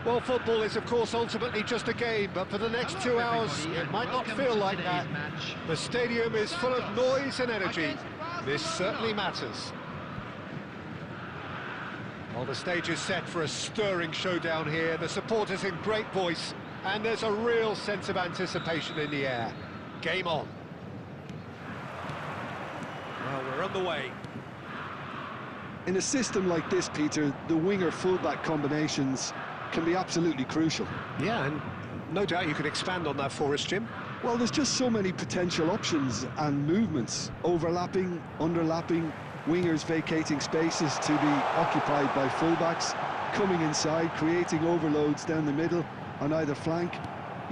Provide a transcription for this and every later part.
Well, football is, of course, ultimately just a game, but for the next 2 hours, it might not feel like that. The stadium is full of noise and energy. This certainly matters. Well, the stage is set for a stirring showdown here. The supporters in great voice, and there's a real sense of anticipation in the air. Game on. Well, we're on the way. In a system like this, Peter, the winger-fullback combinations can be absolutely crucial. Yeah, and no doubt you could expand on that for us, Jim. Well, there's just so many potential options and movements. Overlapping, underlapping, wingers vacating spaces to be occupied by fullbacks, coming inside, creating overloads down the middle on either flank.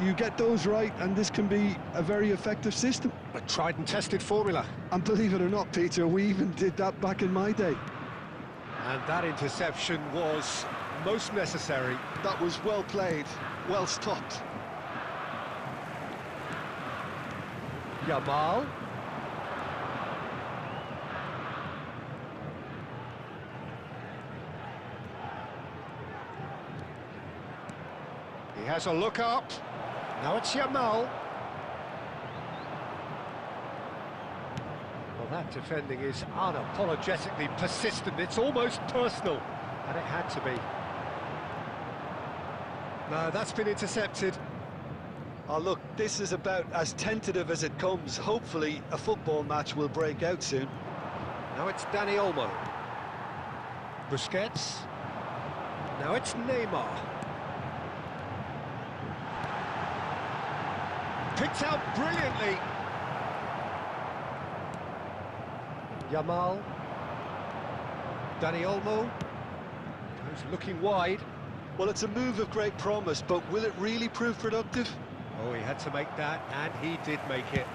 You get those right, and this can be a very effective system. A tried and tested formula. And believe it or not, Peter, we even did that back in my day. And that interception was most necessary. That was well played, well stopped. Yamal. He has a look up. Now it's Yamal. Well, that defending is unapologetically persistent. It's almost personal. And it had to be. No, that's been intercepted. Oh, look, this is about as tentative as it comes. Hopefully, a football match will break out soon. Now it's Dani Olmo. Busquets. Now it's Neymar. Picked out brilliantly. Yamal. Dani Olmo. He's looking wide. Well, it's a move of great promise, but will it really prove productive? Oh, he had to make that, and he did make it.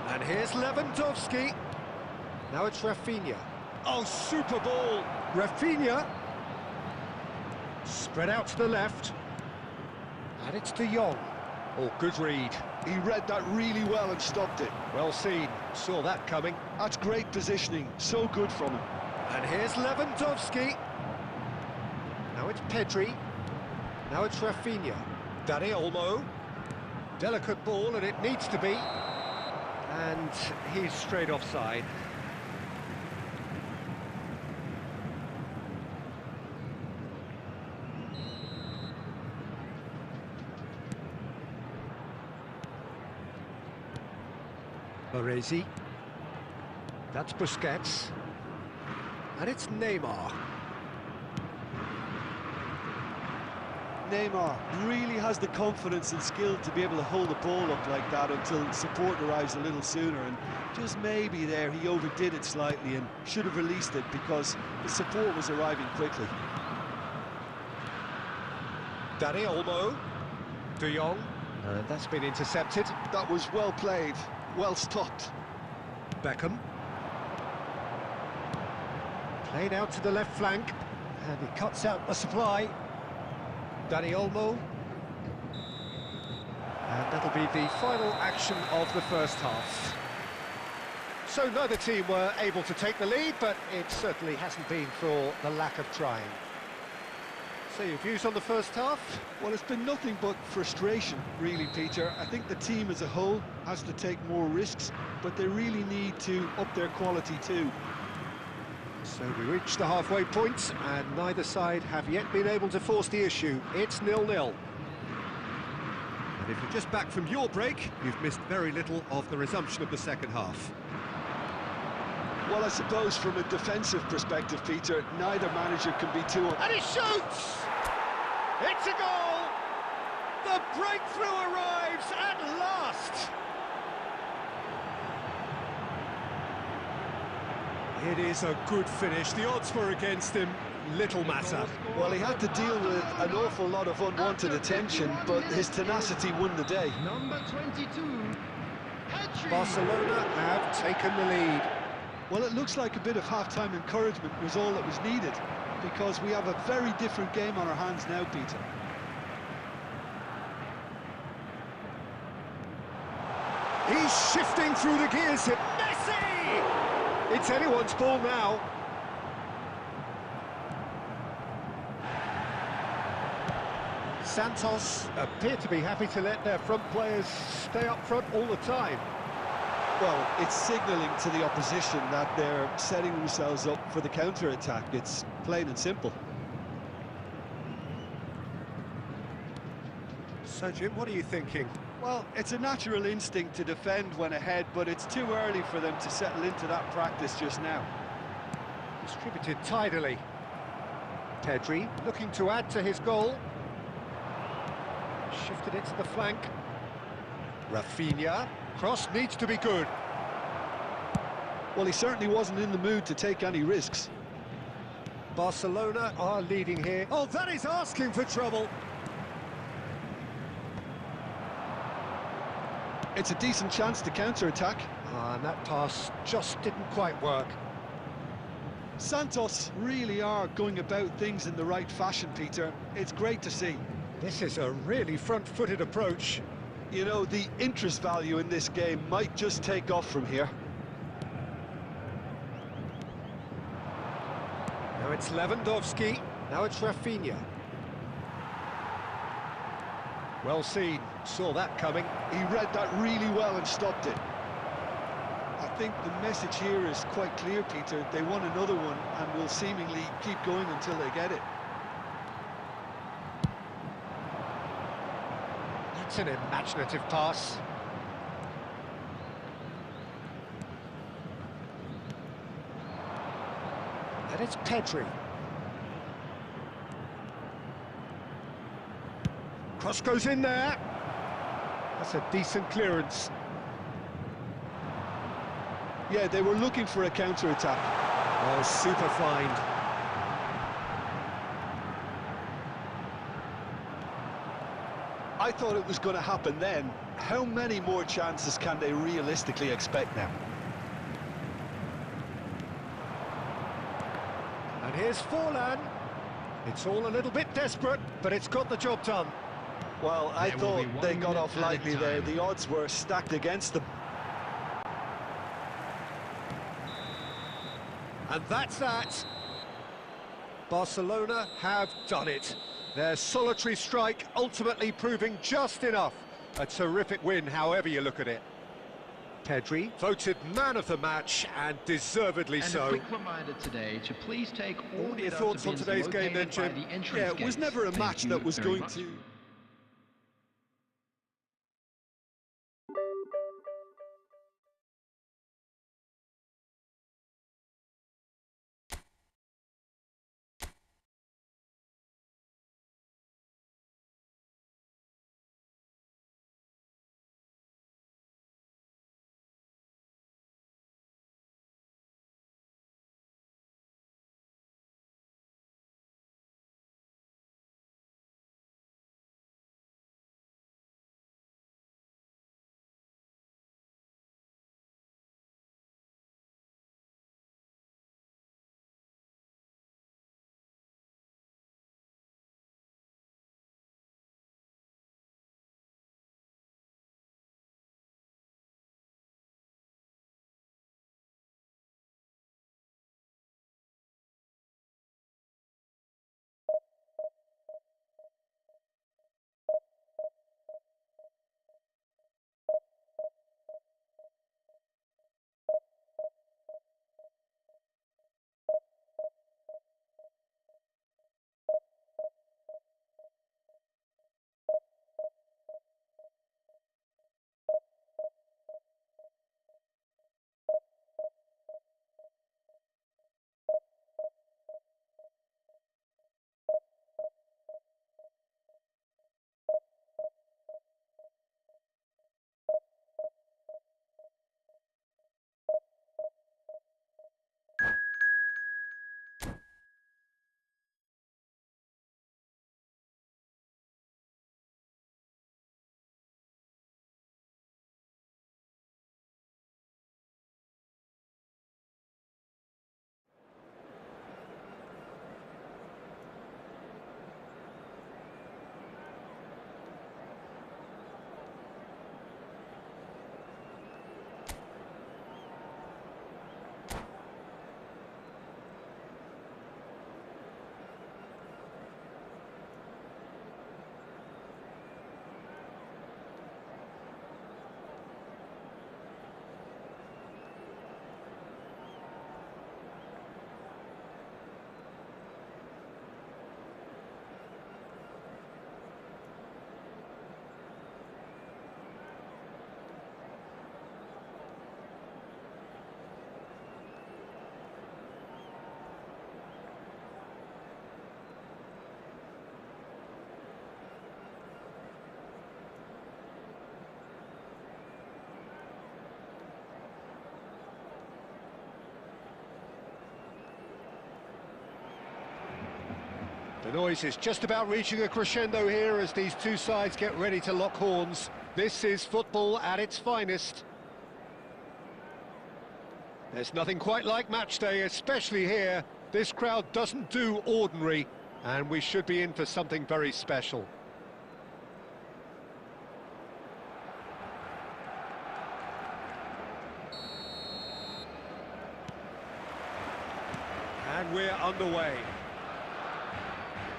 And here's Lewandowski. Now it's Rafinha. Oh, super ball. Rafinha. Spread out to the left. And it's De Jong. Oh, good read. He read that really well and stopped it. Well seen. Saw that coming. That's great positioning. So good from him. And here's Lewandowski. Now it's Pedri. Now it's Rafinha. Dani Olmo. Delicate ball, and it needs to be. And he's straight offside. Baresi. That's Busquets. And it's Neymar. Neymar really has the confidence and skill to be able to hold the ball up like that until support arrives a little sooner, and just maybe there he overdid it slightly and should have released it because the support was arriving quickly. Dani Olmo. De Jong. And that's been intercepted. That was well played, well stopped. Beckham. Played out to the left flank, and he cuts out the supply. Dani Olmo. And that'll be the final action of the first half. So neither team were able to take the lead, but it certainly hasn't been for the lack of trying. So your views on the first half? Well, it's been nothing but frustration, really, Peter. I think the team as a whole has to take more risks, but they really need to up their quality too. So we reached the halfway point, and neither side have yet been able to force the issue. It's 0-0. And if you're just back from your break, you've missed very little of the resumption of the second half. Well, I suppose from a defensive perspective, Peter, neither manager can be too... And he shoots! It's a goal! The breakthrough arrives at last! It is a good finish. The odds were against him. Little matter. Well, he had to deal with an awful lot of unwanted attention, but his tenacity won the day. Number 22, Barcelona have taken the lead. Well, it looks like a bit of half-time encouragement was all that was needed, because we have a very different game on our hands now, Peter. He's shifting through the gears. Messi! It's anyone's ball now. Santos appear to be happy to let their front players stay up front all the time. Well, it's signalling to the opposition that they're setting themselves up for the counter-attack. It's plain and simple. So, Jim, what are you thinking? Well, it's a natural instinct to defend when ahead, but it's too early for them to settle into that practice just now. Distributed tidily. Pedri looking to add to his goal. Shifted it to the flank. Rafinha. Cross needs to be good. Well, he certainly wasn't in the mood to take any risks. Barcelona are leading here. Oh, that is asking for trouble. It's a decent chance to counter-attack. And that pass just didn't quite work. Santos really are going about things in the right fashion, Peter. It's great to see. This is a really front-footed approach. You know, the interest value in this game might just take off from here. Now it's Lewandowski, now it's Rafinha. Well seen, saw that coming. He read that really well and stopped it. I think the message here is quite clear, Peter. They want another one and will seemingly keep going until they get it. It's an imaginative pass. And it's Pedri. Cross goes in there. That's a decent clearance. Yeah, they were looking for a counter-attack. Oh, super find. I thought it was going to happen then. How many more chances can they realistically expect now? And here's Forlan. It's all a little bit desperate, but it's got the job done. Well, I thought they got off lightly there. The odds were stacked against them. And that's that. Barcelona have done it. Their solitary strike ultimately proving just enough. A terrific win, however you look at it. Pedri voted man of the match, and deservedly so. And a quick reminder today to please take all What are your the thoughts on today's game then, Jim? Yeah, it was never a match that was going to... noise is just about reaching a crescendo here as these two sides get ready to lock horns. This is football at its finest. There's nothing quite like match day, especially here. This crowd doesn't do ordinary, and we should be in for something very special. And we're underway.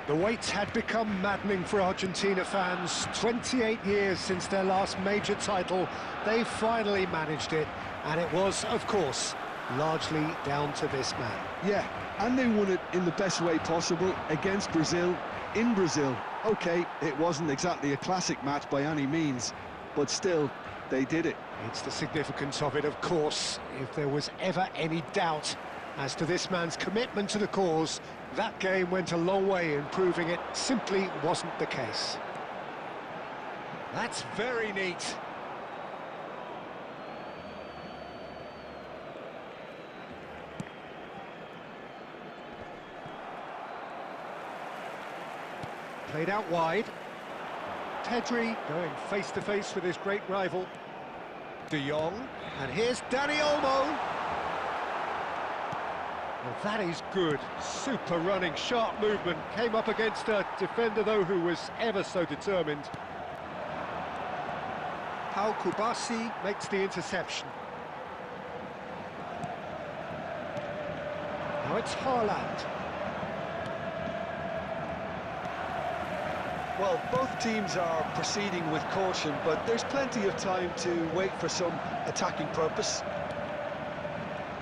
The wait had become maddening for Argentina fans. 28 years since their last major title. They finally managed it, and it was, of course, largely down to this man. Yeah, and they won it in the best way possible against Brazil, in Brazil. Okay, it wasn't exactly a classic match by any means, but still, they did it. It's the significance of it, of course. If there was ever any doubt as to this man's commitment to the cause, that game went a long way in proving it simply wasn't the case. That's very neat. Played out wide. Pedri going face-to-face with his great rival. De Jong, and here's Dani Olmo. Well, that is good. Super running, sharp movement. Came up against a defender, though, who was ever so determined. Pau Kubasi makes the interception. Now it's Haaland. Well, both teams are proceeding with caution, but there's plenty of time to wait for some attacking purpose.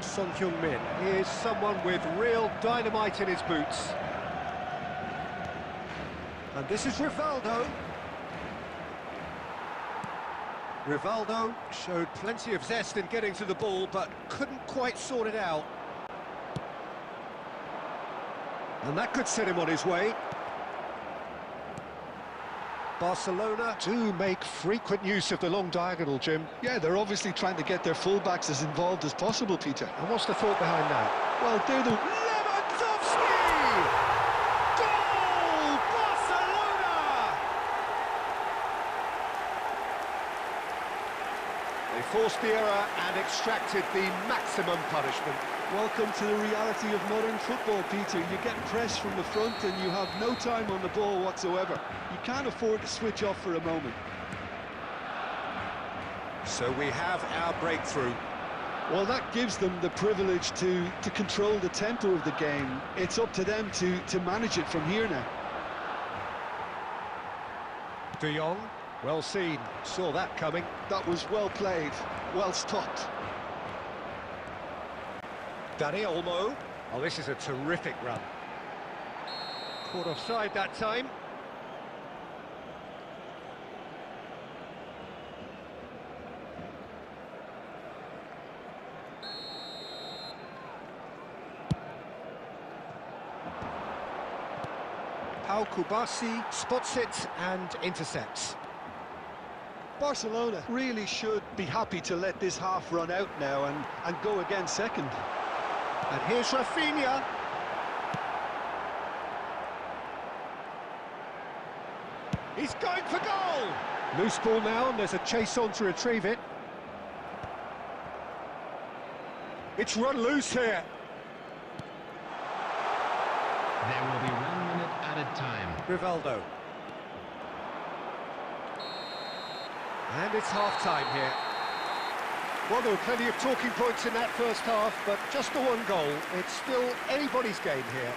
Son Heung-min is someone with real dynamite in his boots. And this is Rivaldo. Rivaldo showed plenty of zest in getting to the ball, but couldn't quite sort it out. And that could set him on his way. Barcelona do make frequent use of the long diagonal, Jim. Yeah, they're obviously trying to get their fullbacks as involved as possible, Peter. And what's the thought behind that? Well, they're the... Lewandowski! Goal! Barcelona! They forced the error and extracted the maximum punishment. Welcome to the reality of modern football, Peter. You get pressed from the front and you have no time on the ball whatsoever. You can't afford to switch off for a moment. So we have our breakthrough. Well, that gives them the privilege to control the tempo of the game. It's up to them to manage it from here now. De Jong, well seen, saw that coming. That was well played, well stopped. Dani Olmo. Oh, this is a terrific run. Caught offside that time. Pau Kubasi spots it and intercepts. Barcelona really should be happy to let this half run out now and go again second. And here's Rafinha. He's going for goal! Loose ball now, and there's a chase on to retrieve it. It's run loose here. There will be 1 minute added time. Rivaldo. And it's half-time here. Well, there were plenty of talking points in that first half, but just the one goal. It's still anybody's game here.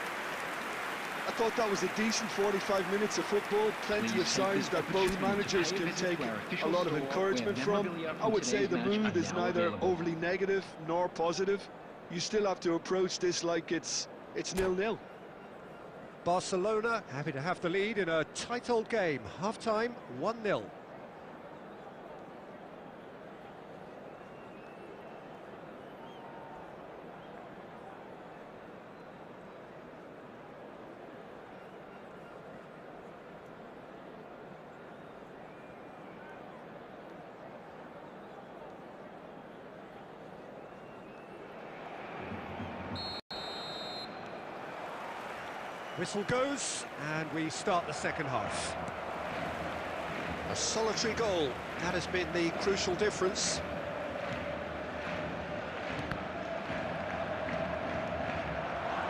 I thought that was a decent 45 minutes of football, plenty of signs that both managers can take a lot of encouragement from. I would say the mood is neither overly negative nor positive. You still have to approach this like it's 0-0. Barcelona happy to have the lead in a tight old game. Half-time, 1-0. Whistle goes, and we start the second half. A solitary goal, that has been the crucial difference.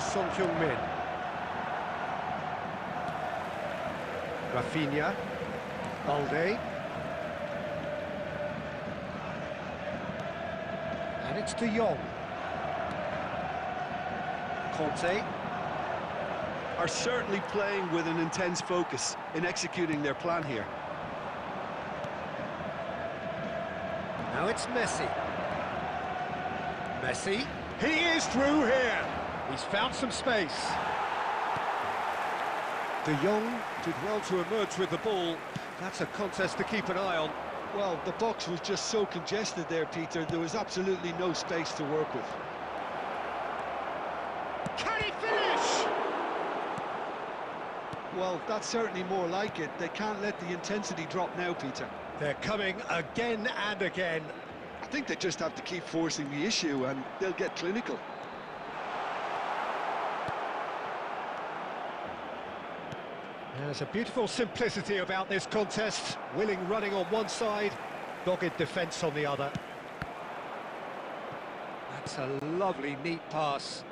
Son Heung-min. Rafinha. Balde. And it's De Jong. Conte. Are certainly playing with an intense focus in executing their plan here. Now it's Messi. Messi. He is through here. He's found some space. De Jong did well to emerge with the ball. That's a contest to keep an eye on. Well, the box was just so congested there, Peter. There was absolutely no space to work with. Can he finish? Well, that's certainly more like it. They can't let the intensity drop now, Peter. They're coming again and again. I think they just have to keep forcing the issue and they'll get clinical. There's a beautiful simplicity about this contest. Willing running on one side, dogged defence on the other. That's a lovely, neat pass.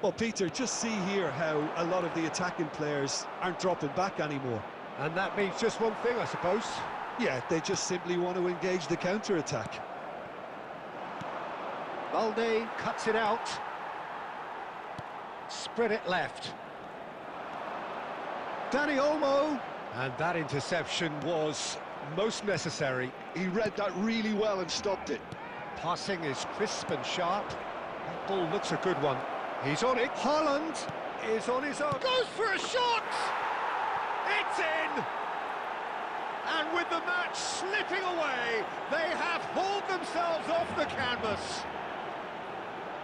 Well, Peter, just see here how a lot of the attacking players aren't dropping back anymore. And that means just one thing, I suppose. Yeah, they just simply want to engage the counter-attack. Balde cuts it out. Spread it left. Dani Olmo. And that interception was most necessary. He read that really well and stopped it. Passing is crisp and sharp. That ball looks a good one. He's on it. Haaland is on his own. Goes for a shot! It's in! And with the match slipping away, they have hauled themselves off the canvas.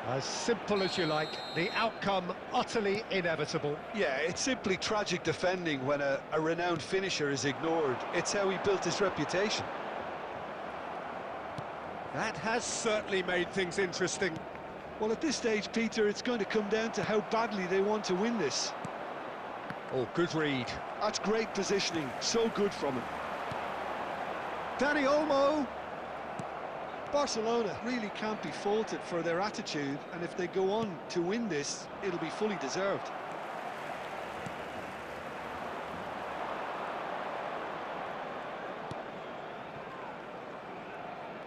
As simple as you like, the outcome utterly inevitable. Yeah, it's simply tragic defending when a renowned finisher is ignored. It's how he built his reputation. That has certainly made things interesting. Well, at this stage, Peter, it's going to come down to how badly they want to win this. Oh, good read. That's great positioning, so good from him. Dani Olmo. Barcelona really can't be faulted for their attitude, and if they go on to win this, it'll be fully deserved.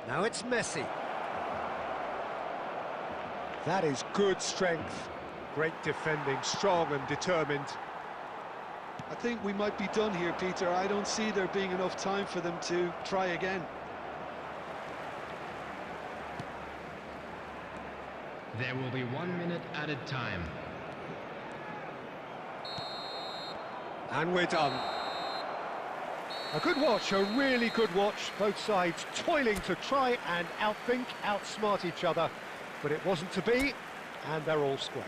Now it's Messi. That is good strength. Great defending, strong and determined. I think we might be done here, Peter. I don't see there being enough time for them to try again. There will be 1 minute added time. And we're done. A good watch, a really good watch. Both sides toiling to try and outthink, outsmart each other. But it wasn't to be, and they're all square.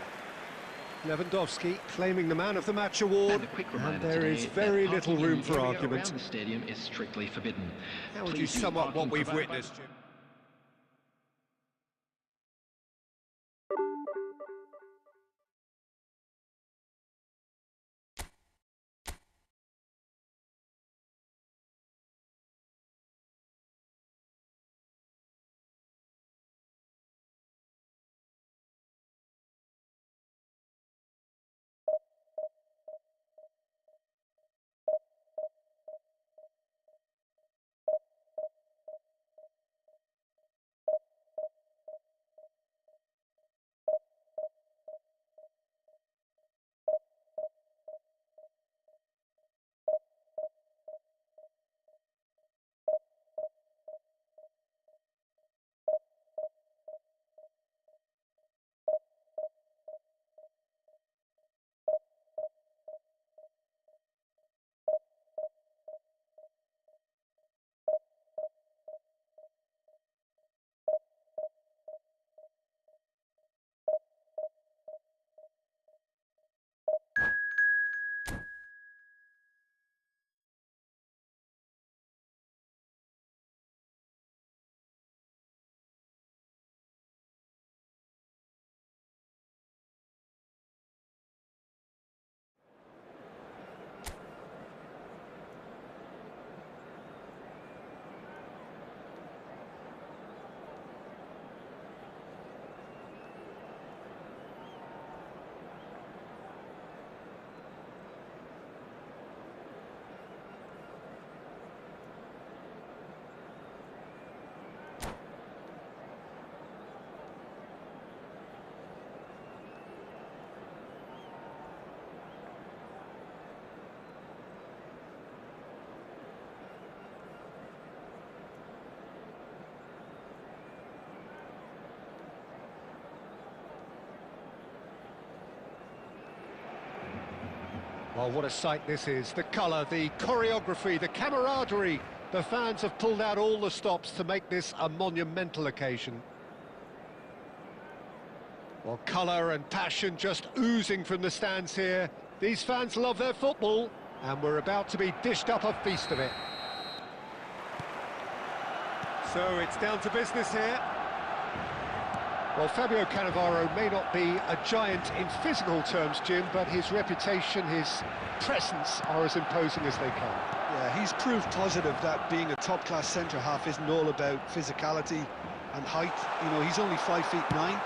Lewandowski claiming the Man of the Match award, and there is very little room for argument. The stadium is strictly forbidden. How would you sum up what we've witnessed, Jim? Oh, what a sight this is. The colour, the choreography, the camaraderie. The fans have pulled out all the stops to make this a monumental occasion. Well, colour and passion just oozing from the stands here. These fans love their football, and we're about to be dished up a feast of it. So it's down to business here. Well, Fabio Cannavaro may not be a giant in physical terms, Jim, but his reputation, his presence are as imposing as they come. Yeah, he's proved positive that being a top-class centre-half isn't all about physicality and height. You know, he's only 5'9",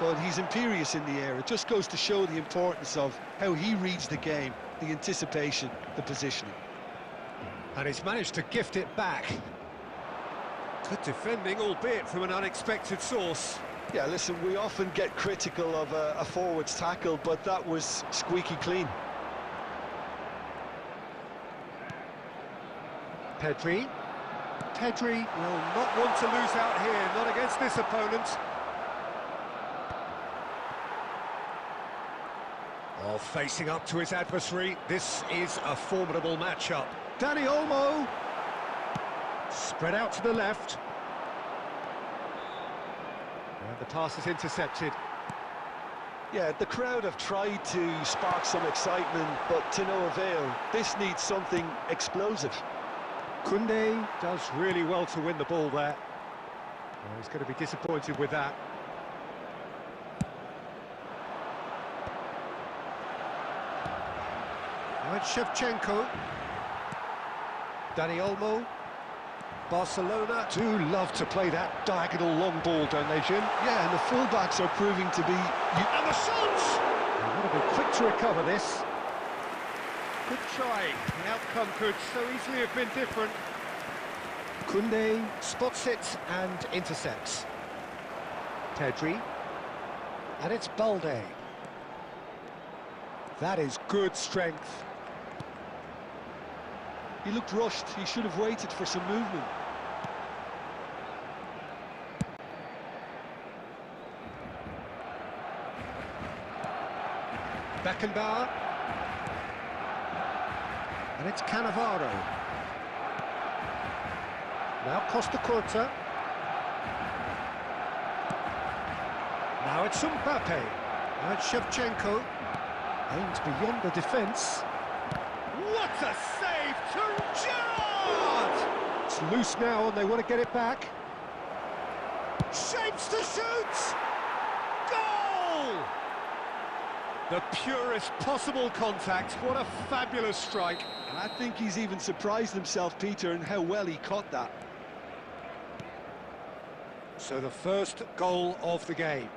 but he's imperious in the air. It just goes to show the importance of how he reads the game, the anticipation, the positioning. And he's managed to gift it back. Good defending, albeit from an unexpected source. Yeah, listen, we often get critical of a forward's tackle, but that was squeaky clean. Pedri will not want to lose out here, not against this opponent. Oh, facing up to his adversary, this is a formidable matchup. Dani Olmo, spread out to the left. And the pass is intercepted. Yeah, the crowd have tried to spark some excitement, but to no avail. This needs something explosive. Koundé does really well to win the ball there. Well, he's going to be disappointed with that. Now it's Shevchenko. Dani Olmo. Barcelona do love to play that diagonal long ball, don't they, Jim? Yeah, and the fullbacks are proving to be... And the shot! They want to be quick to recover this. Good try. The outcome could so easily have been different. Koundé spots it and intercepts. Pedri. And it's Balde. That is good strength. He looked rushed. He should have waited for some movement. Beckenbauer. And it's Cannavaro. Now Costa Curta. Now it's Mbappe. Now it's Shevchenko. Aims beyond the defence. What a save to Gerrard! It's loose now and they want to get it back. Shapes to shoot! Goal! The purest possible contact. What a fabulous strike. And I think he's even surprised himself, Peter, in how well he caught that. So the first goal of the game.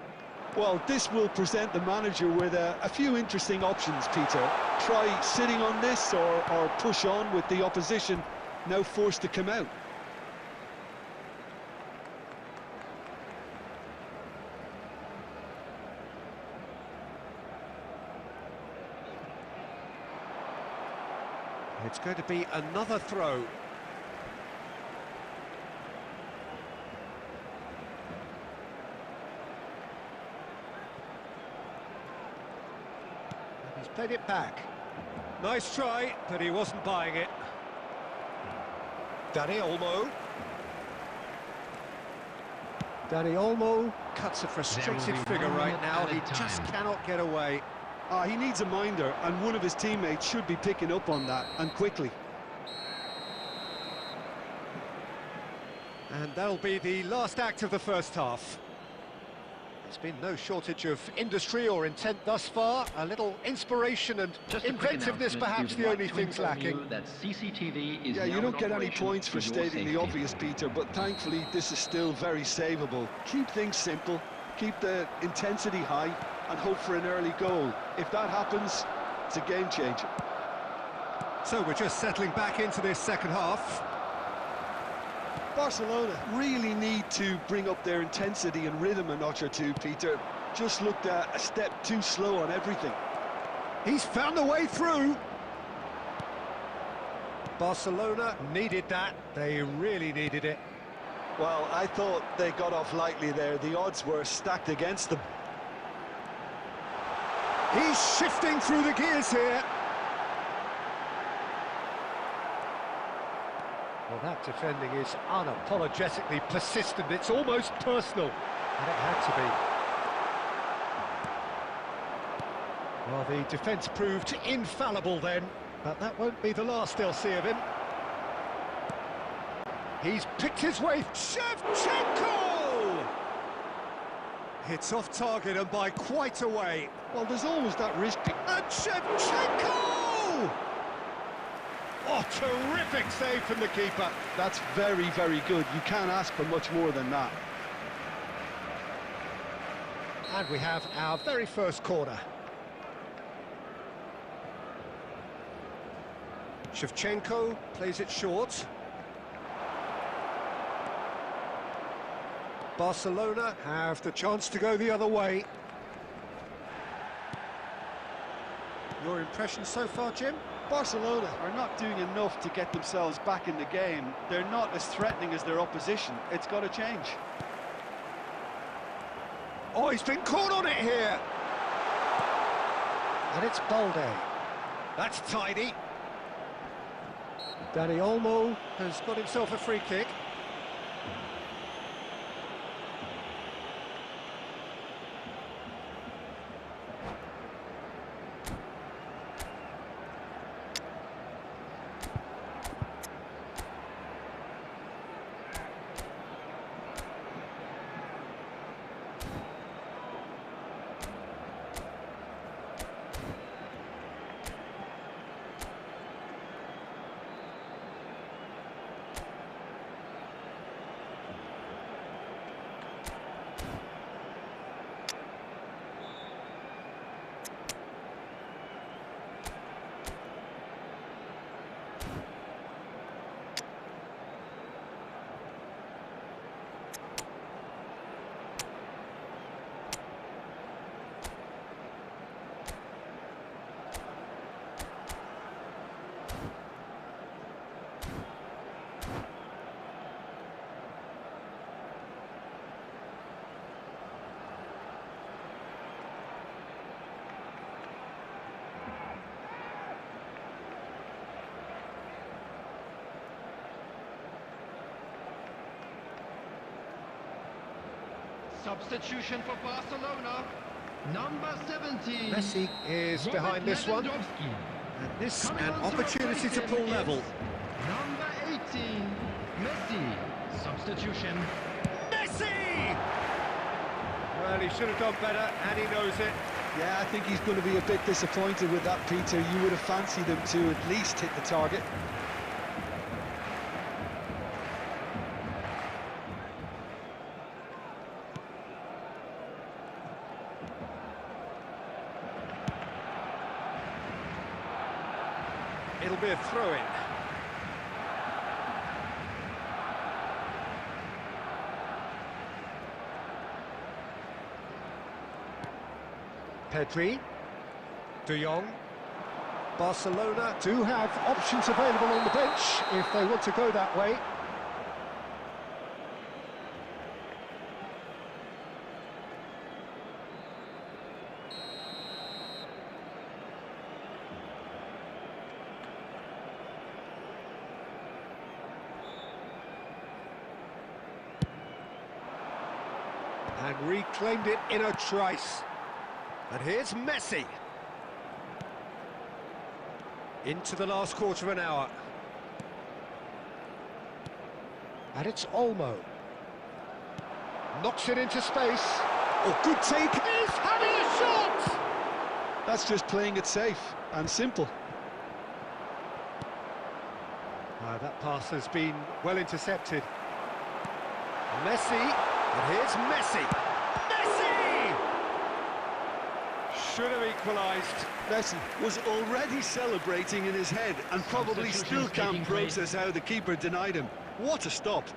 Well, this will present the manager with a few interesting options, Peter. Try sitting on this or push on with the opposition now forced to come out. It's going to be another throw. He's played it back. Nice try, but he wasn't buying it. Dani Olmo. Dani Olmo cuts a frustrated figure right now. He just cannot get away. He needs a minder, and one of his teammates should be picking up on that, and quickly. And that'll be the last act of the first half. There's been no shortage of industry or intent thus far. A little inspiration and inventiveness, perhaps the only things lacking. That CCTV is yeah, you don't get any points for stating the obvious, Peter, but thankfully this is still very savable. Keep things simple, keep the intensity high, and hope for an early goal. If that happens, it's a game changer. So we're just settling back into this second half. Barcelona really need to bring up their intensity and rhythm a notch or two, Peter. Just looked a step too slow on everything. He's found a way through. Barcelona needed that. They really needed it. Well, I thought they got off lightly there. The odds were stacked against them. He's shifting through the gears here. Well, that defending is unapologetically persistent. It's almost personal, and it had to be. Well, the defence proved infallible then, but that won't be the last they'll see of him. He's picked his way. Shevchenko! It's off target and by quite a way. Well, there's always that risk. And Shevchenko! Oh, terrific save from the keeper. That's very, very good. You can't ask for much more than that. And we have our very first corner. Shevchenko plays it short. Barcelona have the chance to go the other way. Your impression so far, Jim? Barcelona are not doing enough to get themselves back in the game. They're not as threatening as their opposition. It's got to change. Oh, he's been caught on it here. And it's Balde. That's tidy. Dani Olmo has got himself a free kick. Substitution for Barcelona, number 17. Messi is Robert behind this one. Lewandowski. And this Coming an on to opportunity to replace pull him level. is Number 18, Messi. Substitution. Messi! Well, he should have done better, and he knows it. Yeah, I think he's going to be a bit disappointed with that, Peter. You would have fancied him to at least hit the target. It'll be a throw-in. Pedri, De Jong. Barcelona do have options available on the bench if they want to go that way. And reclaimed it in a trice. And here's Messi. Into the last quarter of an hour. And it's Olmo. Knocks it into space. Oh, good take. He's having a shot! That's just playing it safe and simple. That pass has been well intercepted. Messi. And here's Messi. Messi! Should have equalised. Messi was already celebrating in his head and probably still can't process how the keeper denied him. What a stop.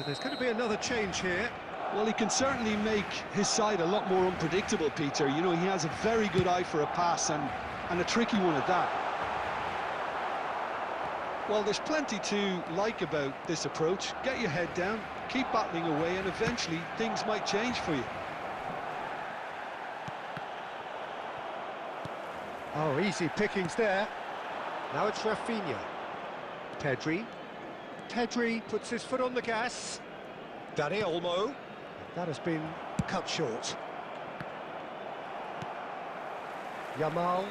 But there's going to be another change here. Well, he can certainly make his side a lot more unpredictable, Peter. You know, he has a very good eye for a pass, and a tricky one at that. Well, there's plenty to like about this approach. Get your head down, keep battling away, and eventually things might change for you. Oh, easy pickings there. Now it's Rafinha. Pedri. Pedri puts his foot on the gas. Dani Olmo. That has been cut short. Yamal.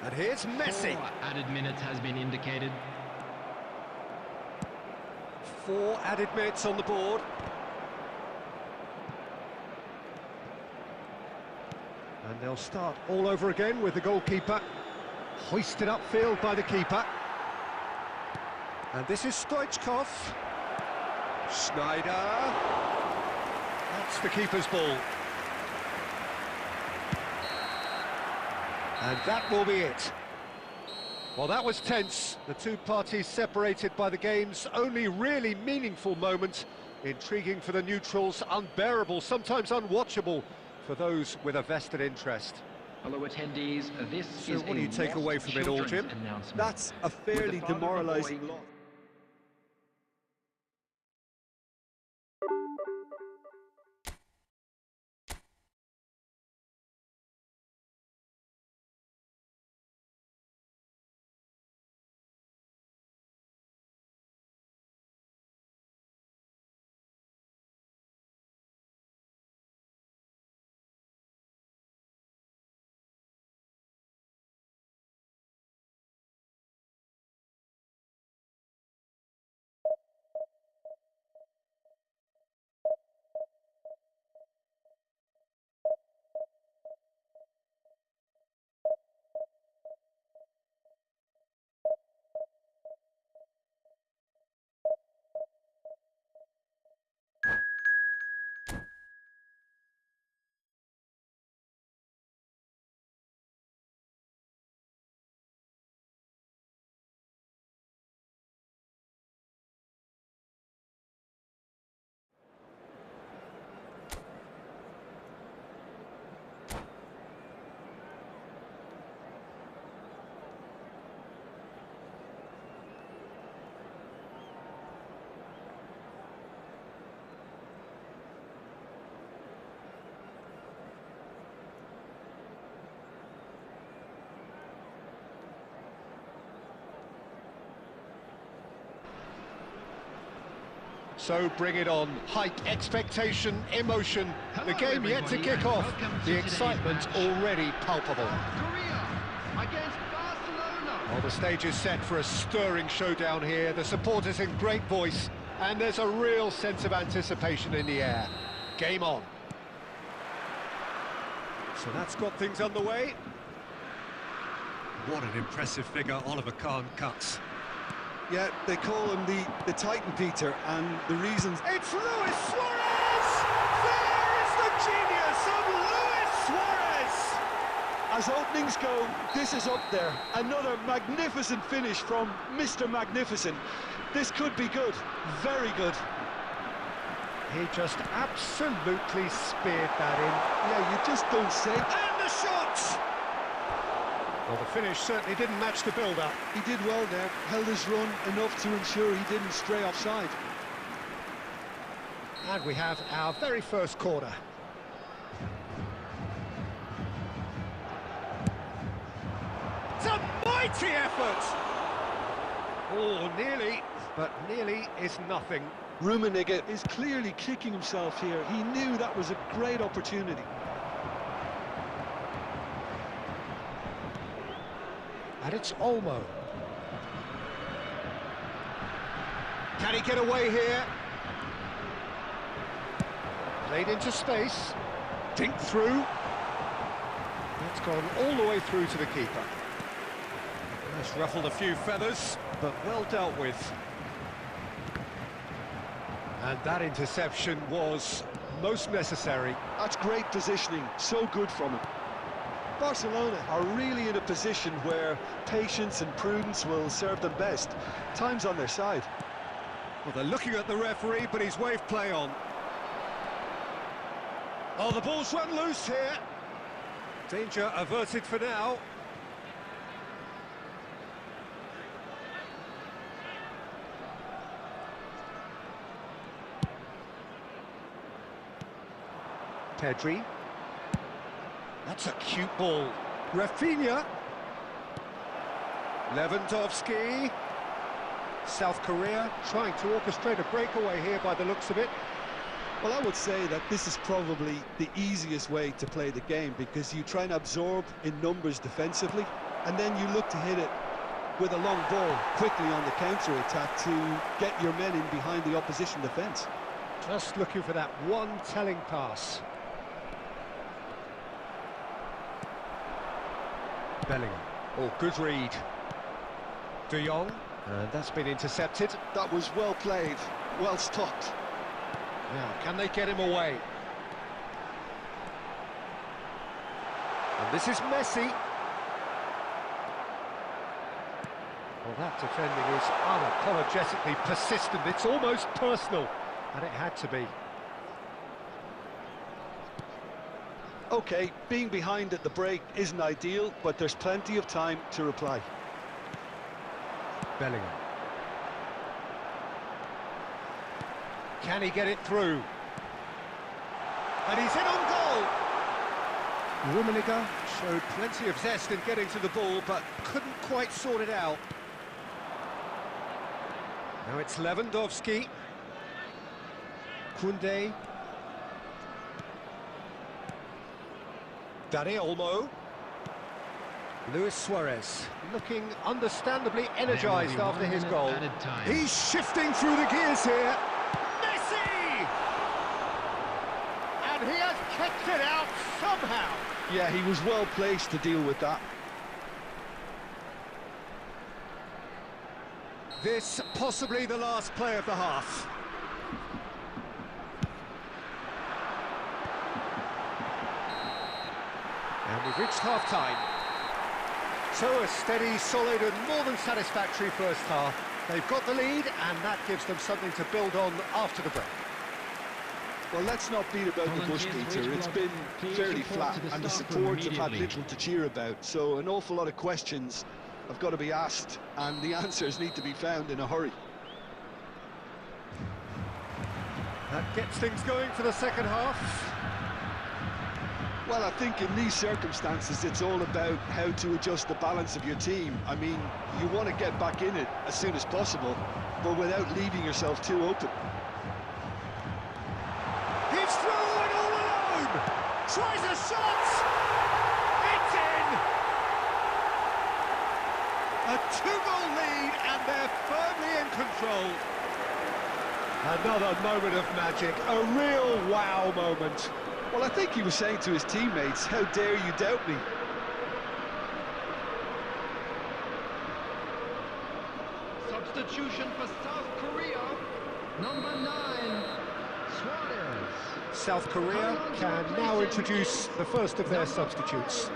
And here's Messi. 4 added minutes has been indicated. 4 added minutes on the board. And they'll start all over again with the goalkeeper. Hoisted upfield by the keeper. And this is Stoichkov. Schneider. That's the keeper's ball. And that will be it. Well, that was tense. The two parties separated by the game's only really meaningful moment. Intriguing for the neutrals, unbearable, sometimes unwatchable for those with a vested interest. Hello attendees, this So is what do you take away from it all, Jim? That's a fairly demoralising loss. So bring it on. Hype, expectation, emotion. The game yet to kick off. The excitement already palpable. Korea against Barcelona. Well, the stage is set for a stirring showdown here. The supporters in great voice, and there's a real sense of anticipation in the air. Game on. So that's got things underway. What an impressive figure Oliver Kahn cuts. Yeah, they call him the Titan, Peter, and the reasons... It's Luis Suarez! There is the genius of Luis Suarez! As openings go, this is up there. Another magnificent finish from Mr. Magnificent. This could be good, very good. He just absolutely speared that in. Yeah, you just don't say. And the shot! Well, the finish certainly didn't match the build-up. He did well there, held his run enough to ensure he didn't stray offside. And we have our very first corner. It's a mighty effort! Oh, nearly, but nearly is nothing. Rummenigge is clearly kicking himself here. He knew that was a great opportunity. And it's Olmo. Can he get away here? Played into space. Dink through. That's gone all the way through to the keeper. That's ruffled a few feathers, but well dealt with. And that interception was most necessary. That's great positioning, so good from him. Barcelona are really in a position where patience and prudence will serve them best. Time's on their side. Well, they're looking at the referee, but he's waved play on. Oh, the ball's run loose here. Danger averted for now. Pedri. That's a cute ball. Rafinha. Lewandowski. South Korea trying to orchestrate a breakaway here by the looks of it. Well, I would say that this is probably the easiest way to play the game, because you try and absorb in numbers defensively, and then you look to hit it with a long ball quickly on the counter-attack to get your men in behind the opposition defence. Just looking for that one telling pass. Bellingham. Oh, good read. De Jong. And that's been intercepted. That was well played, well stopped. Now, can they get him away? And this is Messi. Well, that defending is unapologetically persistent. It's almost personal, and it had to be. OK, being behind at the break isn't ideal, but there's plenty of time to reply. Bellingham. Can he get it through? And he's in on goal! Rummenigge showed plenty of zest in getting to the ball, but couldn't quite sort it out. Now it's Lewandowski. Koundé. Dani Olmo. Luis Suarez, looking understandably energised after his goal. He's shifting through the gears here. Messi! And he has kicked it out somehow. Yeah, he was well placed to deal with that. This possibly the last play of the half. And we've reached half-time. So a steady, solid and more than satisfactory first half. They've got the lead, and that gives them something to build on after the break. Well, let's not beat about the bush, Peter. It's been fairly flat, and the supports have had little to cheer about. So an awful lot of questions have got to be asked, and the answers need to be found in a hurry. That gets things going for the second half. Well, I think in these circumstances, it's all about how to adjust the balance of your team. I mean, you want to get back in it as soon as possible, but without leaving yourself too open. He's through and all alone! Tries a shot! It's in! A two-goal lead, and they're firmly in control. Another moment of magic, a real wow moment. Well, I think he was saying to his teammates, how dare you doubt me? Substitution for South Korea. Number 9, Suarez. South Korea can now introduce the first of their substitutes.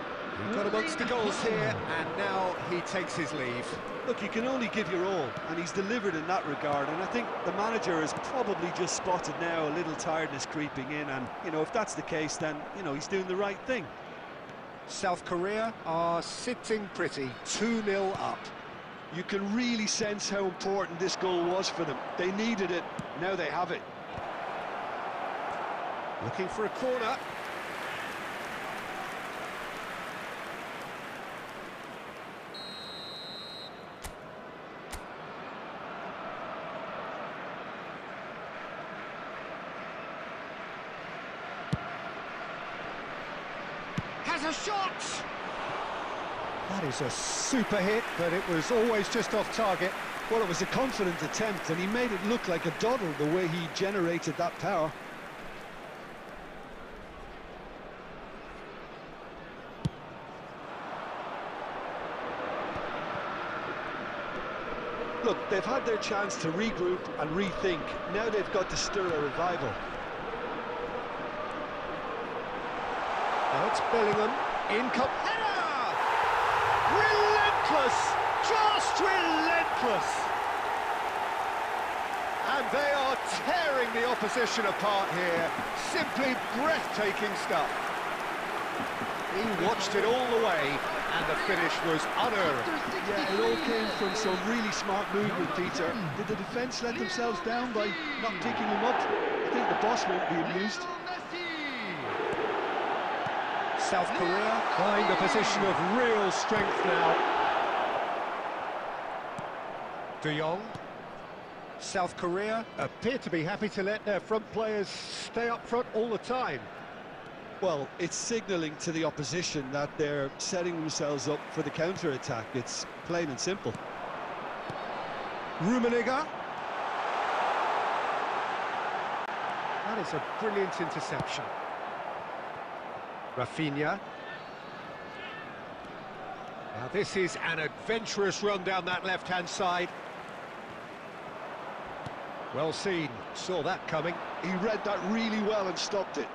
He got amongst the goals here, and now he takes his leave. Look, you can only give your all, and he's delivered in that regard, and I think the manager has probably just spotted now a little tiredness creeping in, and, you know, if that's the case, then, you know, he's doing the right thing. South Korea are sitting pretty, 2-0 up. You can really sense how important this goal was for them. They needed it, now they have it. Looking for a corner. Has a shot! That is a super hit, but it was always just off target. Well, it was a confident attempt, and he made it look like a doddle the way he generated that power. Look, they've had their chance to regroup and rethink. Now they've got to stir a revival. Now it's Bellingham, in header! Relentless! Just relentless! And they are tearing the opposition apart here. Simply breathtaking stuff. He watched it all the way, and the finish was unearned. Yeah, it all came from some really smart movement, Peter. Did the defence let themselves down by not picking him up? I think the boss won't be amused. South Korea find a position of real strength now. De Jong. South Korea appear to be happy to let their front players stay up front all the time. Well, it's signalling to the opposition that they're setting themselves up for the counter-attack. It's plain and simple. Rummenigge. That is a brilliant interception. Rafinha. Now this is an adventurous run down that left-hand side. Well seen, saw that coming. He read that really well and stopped it.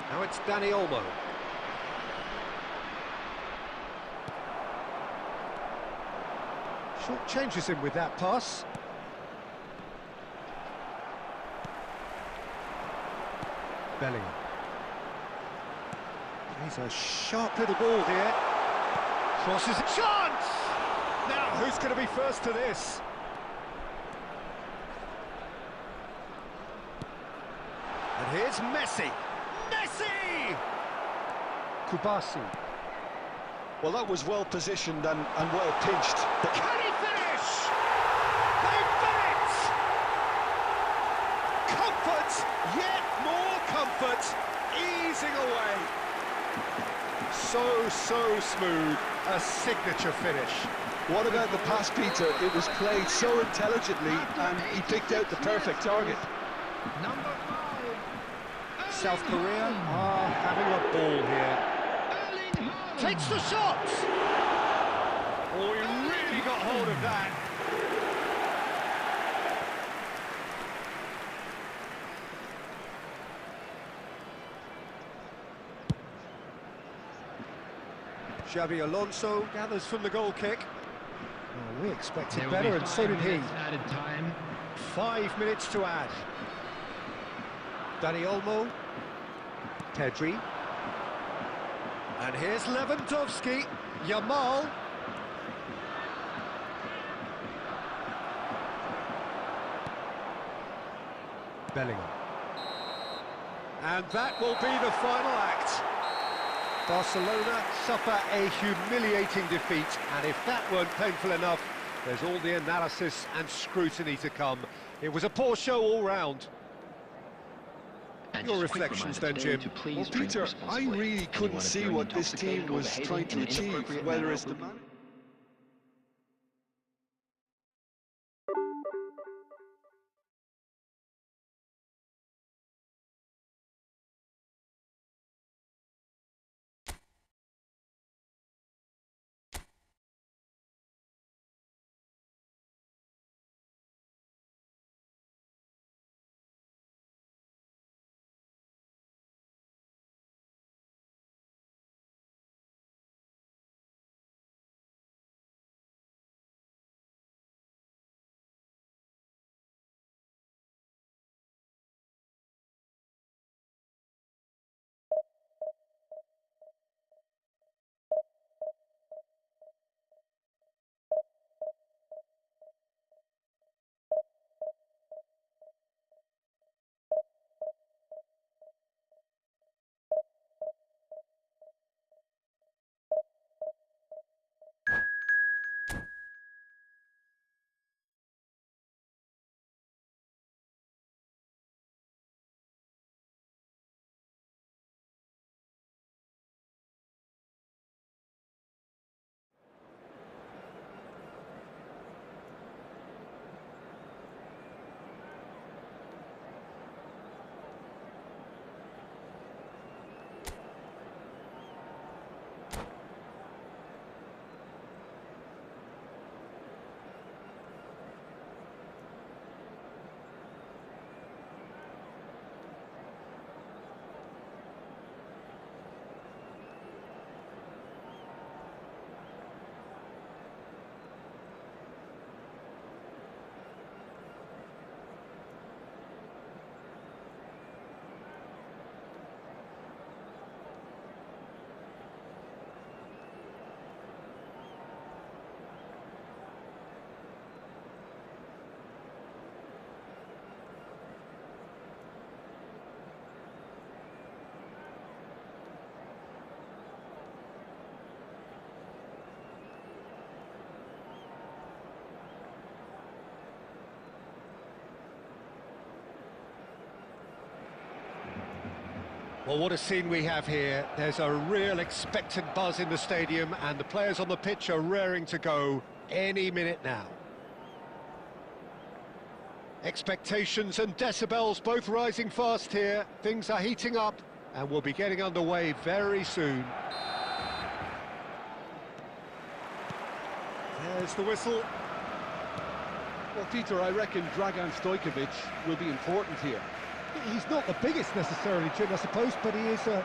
Now it's Dani Olmo. Short changes him with that pass. Bellingham. He's a sharp little ball here. Crosses a chance! Now, who's going to be first to this? And here's Messi. Messi! Kubasi. Well, that was well positioned and well pinched. Can he finish? They've done it! Comfort, yet more comfort, easing away. So smooth, a signature finish. What about the pass, Peter? It was played so intelligently and he picked out the perfect target. Number 5. South Korea are having a ball here. Takes the shot! Oh, he really got hold of that. Xabi Alonso gathers from the goal kick. Oh, we expected better, and so did he. Added time. 5 minutes to add. Dani Olmo. Pedri. And here's Lewandowski. Yamal. Bellingham. And that will be the final act. Barcelona suffer a humiliating defeat, and if that weren't painful enough, there's all the analysis and scrutiny to come. It was a poor show all round. Your reflections then, Jim? Well, Peter, I really couldn't see what this team was trying to achieve, whether it's the Well, what a scene we have here. There's a real expectant buzz in the stadium, and the players on the pitch are raring to go any minute now. Expectations and decibels both rising fast here. Things are heating up, and we'll be getting underway very soon. There's the whistle. Well, Peter, I reckon Dragan Stojkovic will be important here. He's not the biggest necessarily, Jim, I suppose, but he is a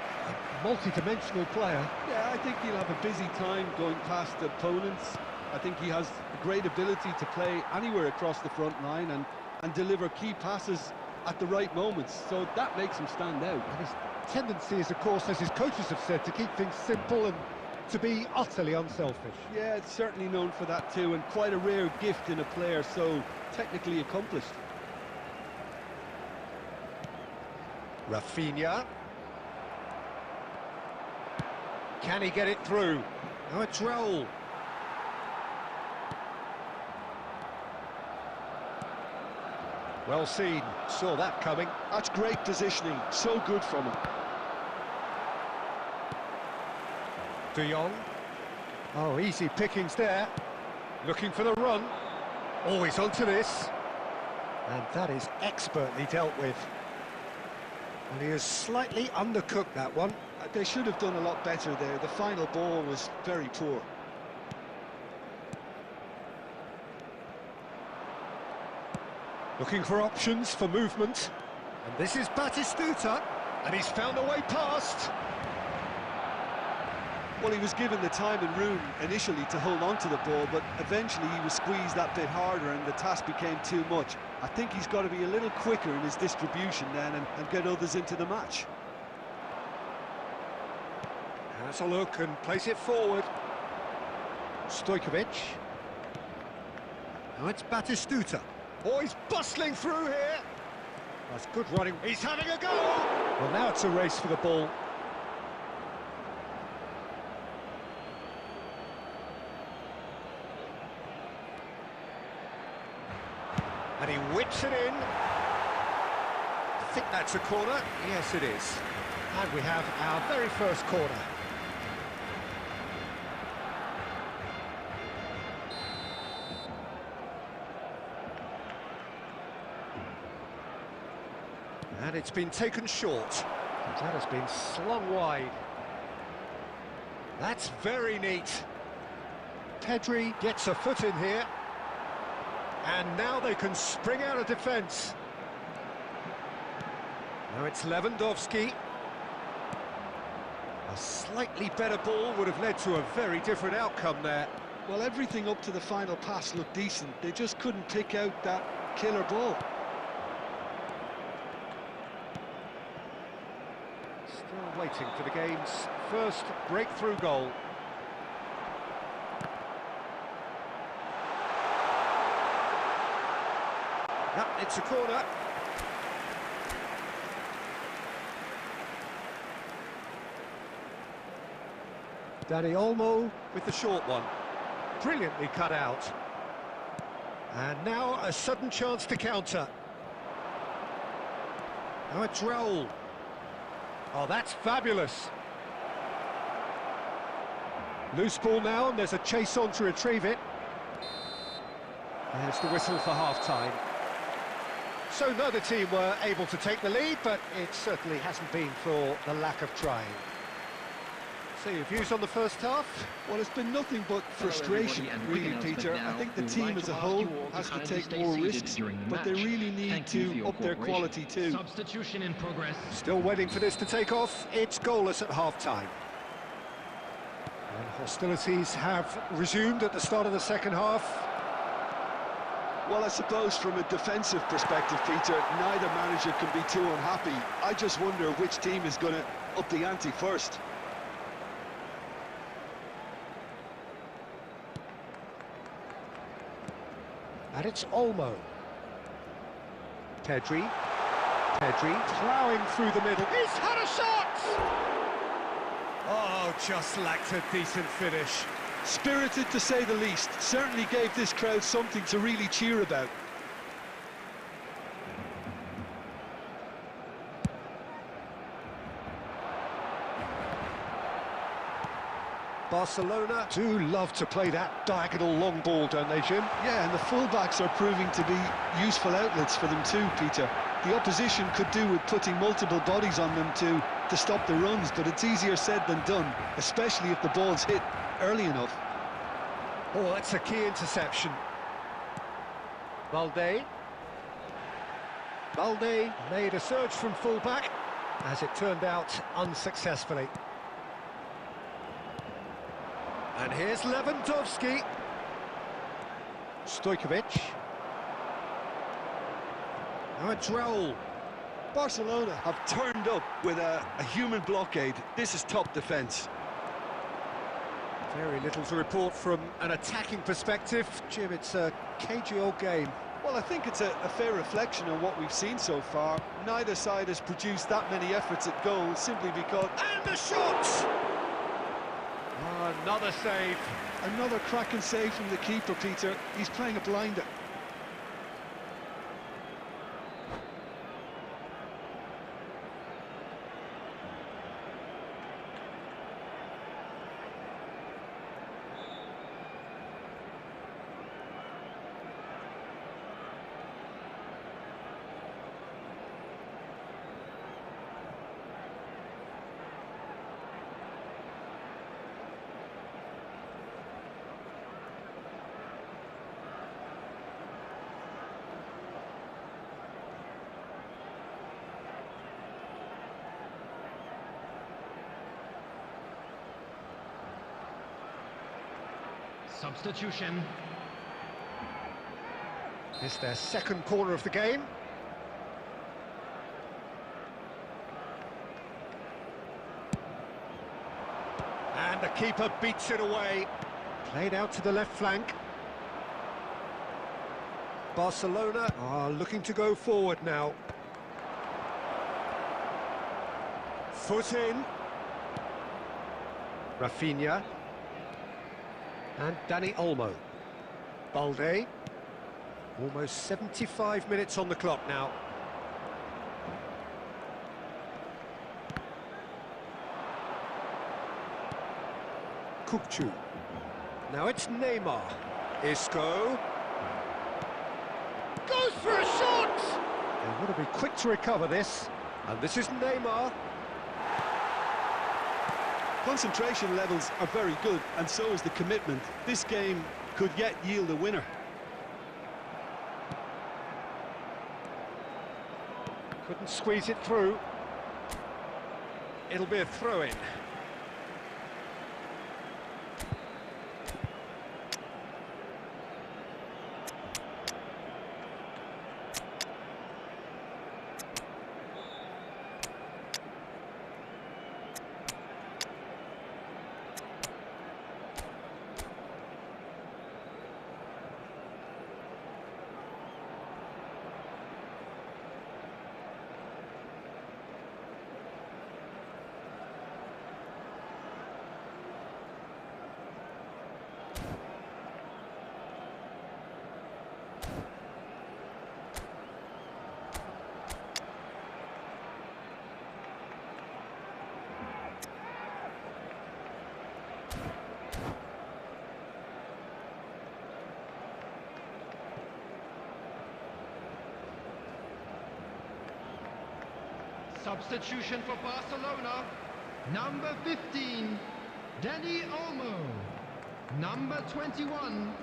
multi-dimensional player. Yeah, I think he'll have a busy time going past opponents. I think he has a great ability to play anywhere across the front line and deliver key passes at the right moments, so that makes him stand out. And his tendency is, of course, as his coaches have said, to keep things simple and to be utterly unselfish. Yeah, it's certainly known for that too, and quite a rare gift in a player so technically accomplished. Rafinha. Can he get it through? Now it's Raul. Well seen, saw that coming. That's great positioning, so good from him. De Jong. Oh, easy pickings there. Looking for the run. Always onto this. And that is expertly dealt with. And he has slightly undercooked that one. They should have done a lot better there. The final ball was very poor. Looking for options for movement. And this is Batistuta. And he's found a way past. Well, he was given the time and room initially to hold on to the ball, but eventually he was squeezed that bit harder and the task became too much. I think he's got to be a little quicker in his distribution then and get others into the match. Has a look and place it forward. Stojkovic. Now it's Batistuta. Oh, he's bustling through here. That's good running. He's having a go! Well, now it's a race for the ball. And he whips it in. I think that's a corner. Yes, it is. And we have our very first corner. And it's been taken short. That has been slung wide. That's very neat. Pedri gets a foot in here. And now they can spring out of defence. Now it's Lewandowski. A slightly better ball would have led to a very different outcome there. Well, everything up to the final pass looked decent. They just couldn't pick out that killer ball. Still waiting for the game's first breakthrough goal. Yep, it's a corner. Dani Olmo with the short one. Brilliantly cut out. And now a sudden chance to counter. Now it's Raul. Oh, that's fabulous. Loose ball now, and there's a chase on to retrieve it. There's the whistle for half-time. So neither team were able to take the lead, but it certainly hasn't been for the lack of trying. So your views on the first half? Well, it's been nothing but frustration, really, Peter. I think the team as a whole has to take more risks, but they really need to up their quality too. Substitution in progress. Still waiting for this to take off. It's goalless at half-time. And hostilities have resumed at the start of the second half. Well, I suppose from a defensive perspective, Peter, neither manager can be too unhappy. I just wonder which team is going to up the ante first. And it's Olmo. Pedri ploughing through the middle. He's had a shot! Oh, just lacked a decent finish. Spirited to say the least. Certainly gave this crowd something to really cheer about. Barcelona do love to play that diagonal long ball, don't they, Jim? Yeah, and the fullbacks are proving to be useful outlets for them too, Peter. The opposition could do with putting multiple bodies on them to stop the runs, but it's easier said than done, especially if the ball's hit early enough. Oh, that's a key interception. Balde made a surge from fullback, as it turned out unsuccessfully. And here's Lewandowski. Stojkovic. Now it's Raul. Barcelona have turned up with a human blockade. This is top defence. Very little to report from an attacking perspective. Jim, it's a cagey old game. Well, I think it's a fair reflection on what we've seen so far. Neither side has produced that many efforts at goal simply because... And the shot! Another save. Another cracking save from the keeper, Peter. He's playing a blinder. Substitution. It's their second corner of the game. And the keeper beats it away. Played out to the left flank. Barcelona are looking to go forward now. Foot in. Rafinha. And Dani Olmo. Balde. Almost 75 minutes on the clock now. Kukçu. Now it's Neymar. Isco. Goes for a shot! They want to be quick to recover this. And this is Neymar. Concentration levels are very good, and so is the commitment. This game could yet yield a winner. Couldn't squeeze it through. It'll be a throw-in. Substitution for Barcelona. Number 15, Dani Olmo. Number 21,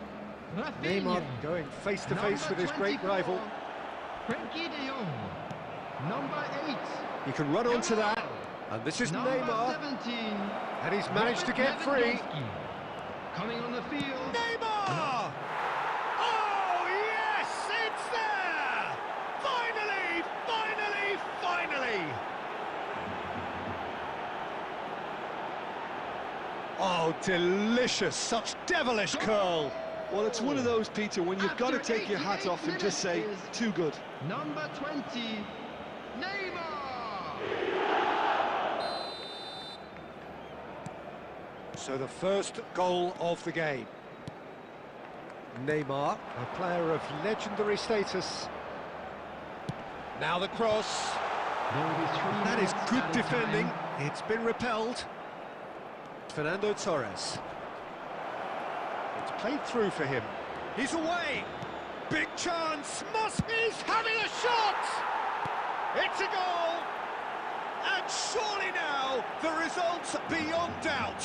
Rafinha. Neymar going face-to-face with his great rival. Frenkie de Jong. Number 8. He can run onto that. And this is Number Neymar. 17. And he's managed to get free. Coming on the field. Neymar! Oh, yes! It's there! Finally! Finally! Finally! Oh, delicious! Such devilish curl! Well, it's one of those, Peter, when you've got to take your hat off and just say, too good. Number 20, Neymar! So the first goal of the game. Neymar, a player of legendary status. Now the cross. There will be 3 That is minutes good added defending. time. It's been repelled. Fernando Torres. It's played through for him. He's away! Big chance! He's having a shot! It's a goal! And surely now, the result's beyond doubt.